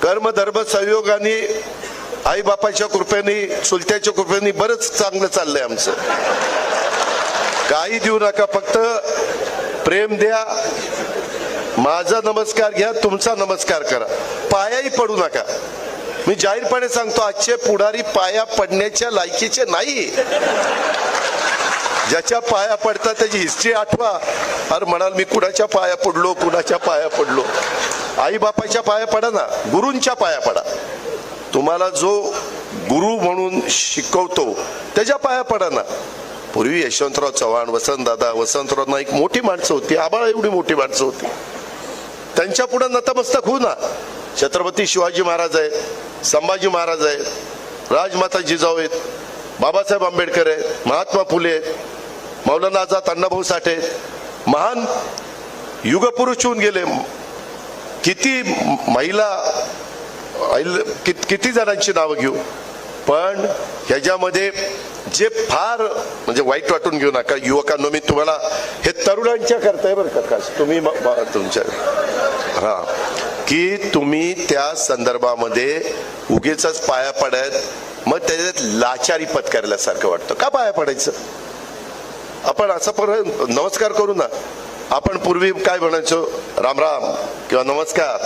कर्म धर्म संयोगाने आई बापाच्या कृपेने चुलत्याच्या कृपेने बरंच चांगलं चाललंय आमचं. काही देऊ नका, फक्त प्रेम द्या. माझा नमस्कार घ्या, तुमचा नमस्कार करा, पायाही पडू नका. मी जाहीरपणे सांगतो, आजचे पुढारी पाया पडण्याच्या लायकीचे नाही. ज्याच्या पाया पडतात त्याची हिस्ट्री आठवा. अरे म्हणाल मी कुणाच्या पाया पडलो, कुणाच्या पाया पडलो. आई बापाच्या पाया पडा ना, गुरूंच्या पाया पडा. तुम्हाला जो गुरु म्हणून शिकवतो त्याच्या पाया पडा ना. पूर्वी यशवंतराव चव्हाण, वसंतराव नाईक मोठी माणसं होती, आबाळा एवढी मोठी माणसं होती. त्यांच्या पुढे नतमस्तक होऊ ना. छत्रपती शिवाजी महाराज आहेत, संभाजी महाराज आहेत, राजमाता जिजाऊ आहेत, बाबासाहेब आंबेडकर आहेत, महात्मा फुले आहेत, मौलाना आझाद अण्णाभाऊ साठे आहेत. महान युगपुरुष होऊन गेले. किती महिला, किती जणांची नावं घेऊ. पण ह्याच्यामध्ये जे फार म्हणजे वाईट वाटून घेऊ नका युवकांनो, मी तुम्हाला हे तरुणांच्या करताय बरं का, तुम्ही तुमच्या की तुम्ही त्या संदर्भामध्ये उगीच पाया पडत, मग त्याच्यात लाचारी पत्करल्यासारखं वाटतं. का पाया पडायचं? आपण असं पण नमस्कार करू ना. आपण पूर्वी काय म्हणायचो, राम राम किंवा नमस्कार.